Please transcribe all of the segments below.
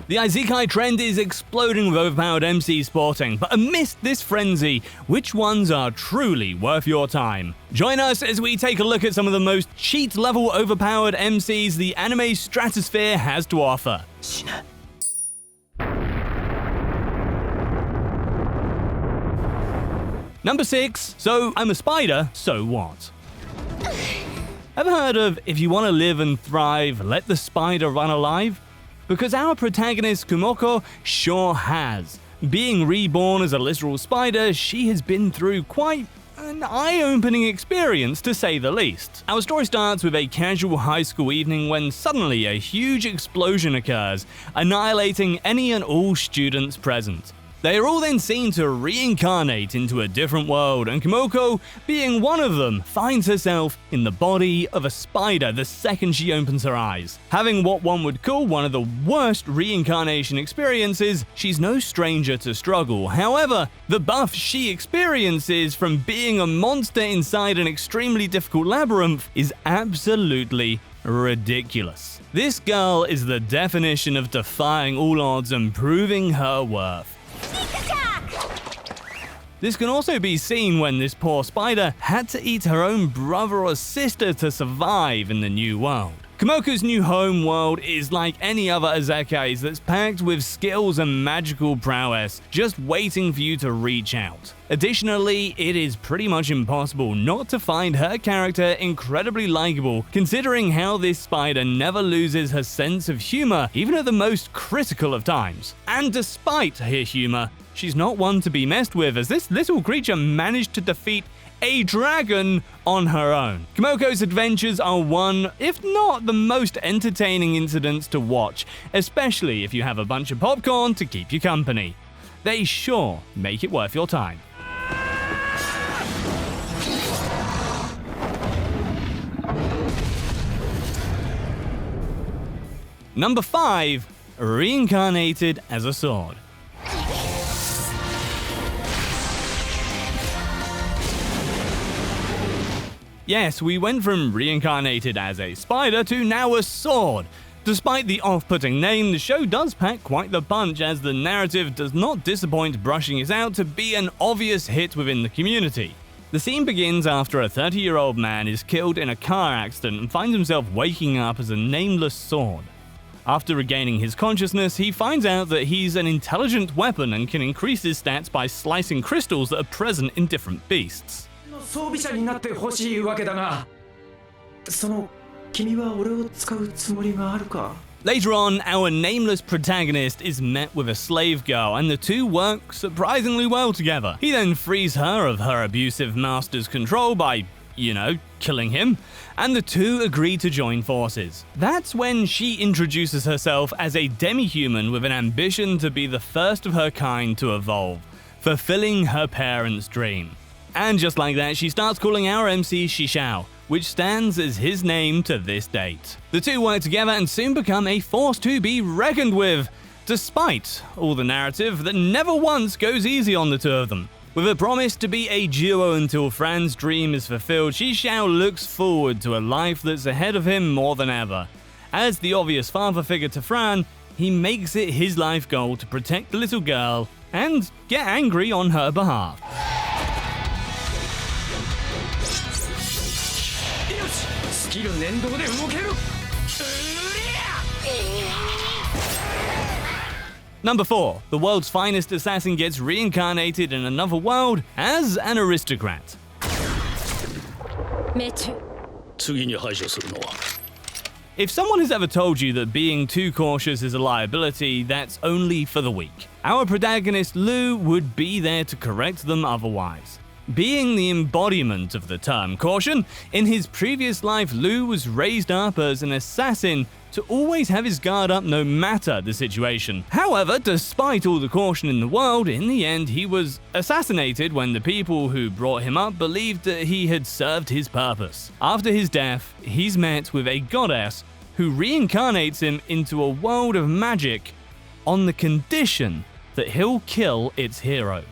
The Isekai trend is exploding with overpowered MCs sporting, but amidst this frenzy, which ones are truly worth your time? Join us as we take a look at some of the most cheat-level overpowered MCs the anime stratosphere has to offer. Number 6, so I'm a spider, so what? Ever heard of if you want to live and thrive, let the spider run alive? Because our protagonist Kumoko sure has. Being reborn as a literal spider, she has been through quite an eye-opening experience, to say the least. Our story starts with a casual high school evening when suddenly a huge explosion occurs, annihilating any and all students present. They are all then seen to reincarnate into a different world, and Kumoko, being one of them, finds herself in the body of a spider the second she opens her eyes. Having what one would call one of the worst reincarnation experiences, she's no stranger to struggle. However, the buff she experiences from being a monster inside an extremely difficult labyrinth is absolutely ridiculous. This girl is the definition of defying all odds and proving her worth. This can also be seen when this poor spider had to eat her own brother or sister to survive in the new world. Kumoko's new home world is like any other Isekais that's packed with skills and magical prowess, just waiting for you to reach out. Additionally, it is pretty much impossible not to find her character incredibly likable, considering how this spider never loses her sense of humor, even at the most critical of times. And despite her humor, she's not one to be messed with, as this little creature managed to defeat a dragon on her own. Kokos Adventures are one, if not the most entertaining incidents to watch, especially if you have a bunch of popcorn to keep you company. They sure make it worth your time. Number 5, Reincarnated as a sword. Yes, we went from reincarnated as a spider to now a sword. Despite the off-putting name, the show does pack quite the punch, as the narrative does not disappoint, brushing it out to be an obvious hit within the community. The scene begins after a 30-year-old man is killed in a car accident and finds himself waking up as a nameless sword. After regaining his consciousness, he finds out that he's an intelligent weapon and can increase his stats by slicing crystals that are present in different beasts. Later on, our nameless protagonist is met with a slave girl, and the two work surprisingly well together. He then frees her of her abusive master's control by, killing him, and the two agree to join forces. That's when she introduces herself as a demi-human with an ambition to be the first of her kind to evolve, fulfilling her parents' dream. And just like that, she starts calling our MC Shishao, which stands as his name to this date. The two work together and soon become a force to be reckoned with, despite all the narrative that never once goes easy on the two of them. With a promise to be a duo until Fran's dream is fulfilled, Shishao looks forward to a life that's ahead of him more than ever. As the obvious father figure to Fran, he makes it his life goal to protect the little girl and get angry on her behalf. Number 4, the world's finest assassin gets reincarnated in another world as an aristocrat. If someone has ever told you that being too cautious is a liability, that's only for the weak. Our protagonist Lu would be there to correct them otherwise. Being the embodiment of the term caution, in his previous life Lu was raised up as an assassin to always have his guard up no matter the situation. However, despite all the caution in the world, in the end he was assassinated when the people who brought him up believed that he had served his purpose. After his death, he's met with a goddess who reincarnates him into a world of magic on the condition that he'll kill its hero.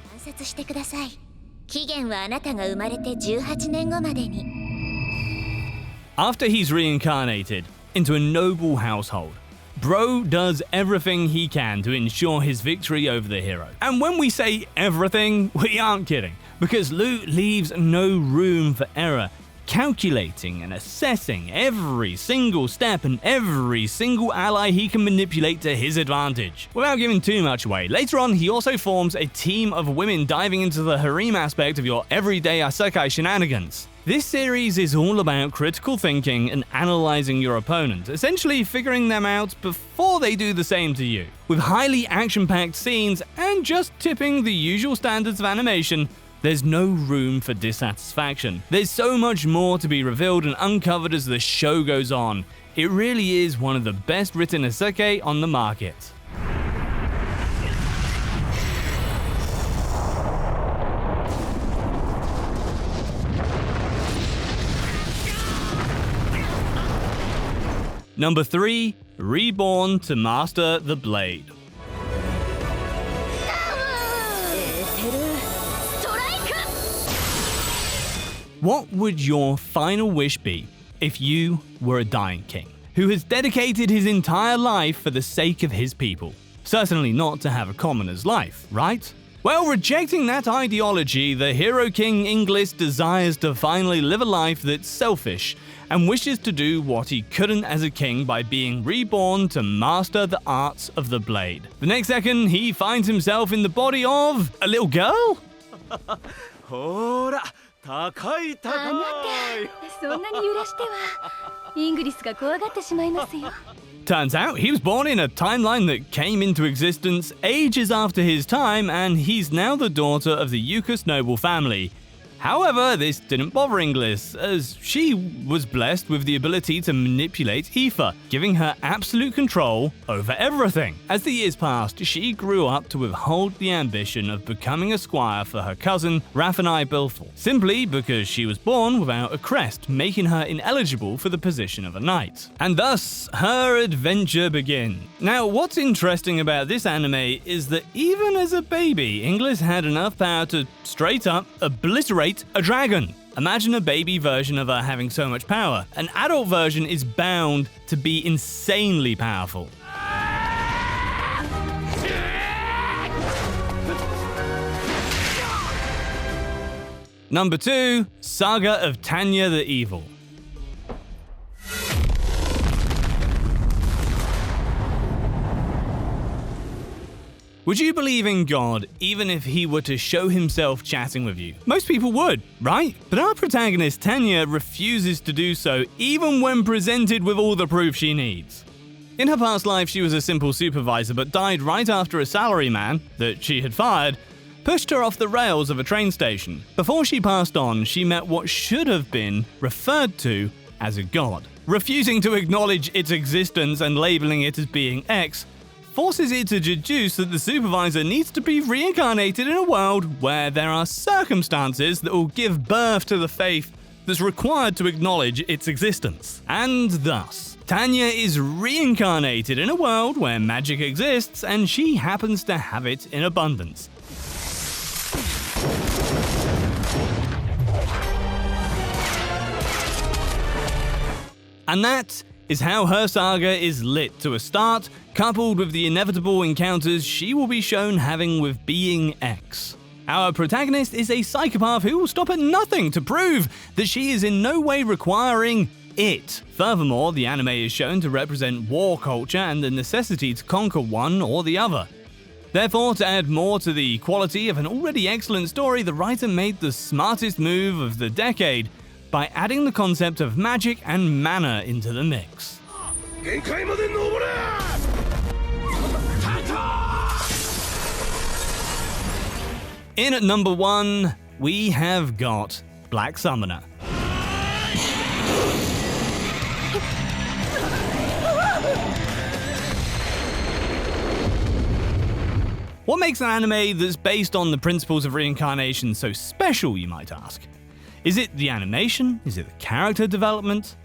After he's reincarnated into a noble household, Bro does everything he can to ensure his victory over the hero. And when we say everything, we aren't kidding, because Lu leaves no room for error, calculating and assessing every single step and every single ally he can manipulate to his advantage. Without giving too much away, later on he also forms a team of women diving into the harem aspect of your everyday Isekai shenanigans. This series is all about critical thinking and analyzing your opponent, essentially figuring them out before they do the same to you. With highly action-packed scenes and just tipping the usual standards of animation, there's no room for dissatisfaction. There's so much more to be revealed and uncovered as the show goes on. It really is one of the best written isekai on the market. Number 3. Reborn to master the blade. What would your final wish be if you were a dying king who has dedicated his entire life for the sake of his people? Certainly not to have a commoner's life, right? Well, rejecting that ideology, the hero king Inglis desires to finally live a life that's selfish and wishes to do what he couldn't as a king by being reborn to master the arts of the blade. The next second, he finds himself in the body of a little girl? ほら、高い高い。あなた、そんなに揺らしてはイングリスが怖がってしまいますよ。 Turns out he was born in a timeline that came into existence ages after his time, and he's now the daughter of the Yukos noble family. However, this didn't bother Inglis, as she was blessed with the ability to manipulate Aoife, giving her absolute control over everything. As the years passed, she grew up to withhold the ambition of becoming a squire for her cousin, Raffinai Bilful, simply because she was born without a crest, making her ineligible for the position of a knight. And thus, her adventure begins. Now, what's interesting about this anime is that even as a baby, Inglis had enough power to straight up obliterate a dragon. Imagine a baby version of her having so much power. An adult version is bound to be insanely powerful. Number 2. Saga of Tanya the Evil. Would you believe in God even if he were to show himself chatting with you? Most people would, right? But our protagonist Tanya refuses to do so even when presented with all the proof she needs. In her past life, she was a simple supervisor but died right after a salaryman that she had fired pushed her off the rails of a train station. Before she passed on, she met what should have been referred to as a god. Refusing to acknowledge its existence and labeling it as being X forces it to deduce that the supervisor needs to be reincarnated in a world where there are circumstances that will give birth to the faith that's required to acknowledge its existence. And thus, Tanya is reincarnated in a world where magic exists and she happens to have it in abundance. And that is how her saga is lit to a start, coupled with the inevitable encounters she will be shown having with Being X. Our protagonist is a psychopath who will stop at nothing to prove that she is in no way requiring it. Furthermore, the anime is shown to represent war culture and the necessity to conquer one or the other. Therefore, to add more to the quality of an already excellent story, the writer made the smartest move of the decade by adding the concept of magic and mana into the mix. In at number 1, we have got Black Summoner. What makes an anime that's based on the principles of reincarnation so special, you might ask? Is it the animation? Is it the character development?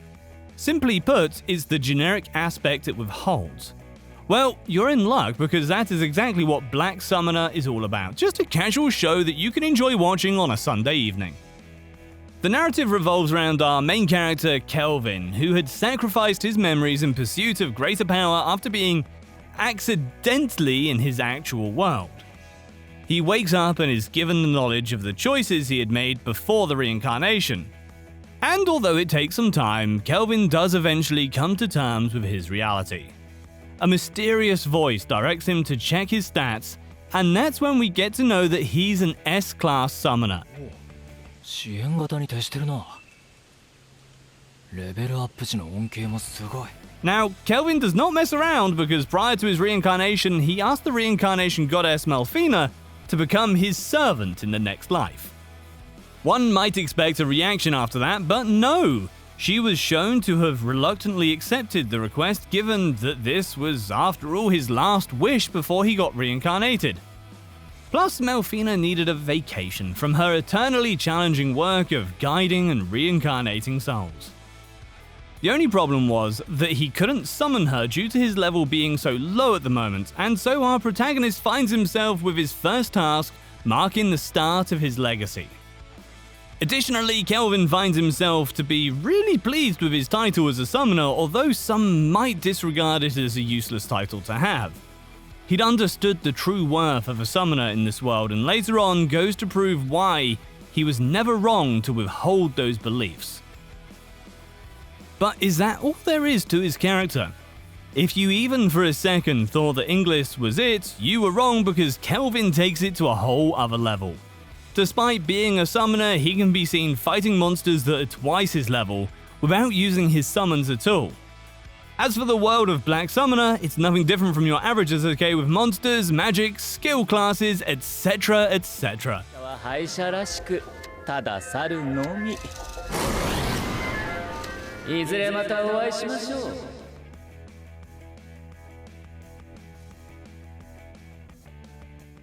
Simply put, it's the generic aspect it withholds. Well, you're in luck because that is exactly what Black Summoner is all about. Just a casual show that you can enjoy watching on a Sunday evening. The narrative revolves around our main character, Kelvin, who had sacrificed his memories in pursuit of greater power after being accidentally in his actual world. He wakes up and is given the knowledge of the choices he had made before the reincarnation. And although it takes some time, Kelvin does eventually come to terms with his reality. A mysterious voice directs him to check his stats, and that's when we get to know that he's an S-class summoner. 支援型に徹してるな。レベルアップ時の恩恵もすごい。 Now, Kelvin does not mess around because prior to his reincarnation, he asked the reincarnation goddess Melfina to become his servant in the next life. One might expect a reaction after that, but no! She was shown to have reluctantly accepted the request given that this was, after all, his last wish before he got reincarnated. Plus, Melfina needed a vacation from her eternally challenging work of guiding and reincarnating souls. The only problem was that he couldn't summon her due to his level being so low at the moment, and so our protagonist finds himself with his first task marking the start of his legacy. Additionally, Kelvin finds himself to be really pleased with his title as a summoner, although some might disregard it as a useless title to have. He'd understood the true worth of a summoner in this world, and later on goes to prove why he was never wrong to withhold those beliefs. But is that all there is to his character? If you even for a second thought that English was it, you were wrong because Kelvin takes it to a whole other level. Despite being a summoner, he can be seen fighting monsters that are twice his level without using his summons at all. As for the world of Black Summoner, it's nothing different from your average Isekai with monsters, magic, skill classes, etc, etc. 敗者らしくただ去るのみ。いずれまたお会いしましょう。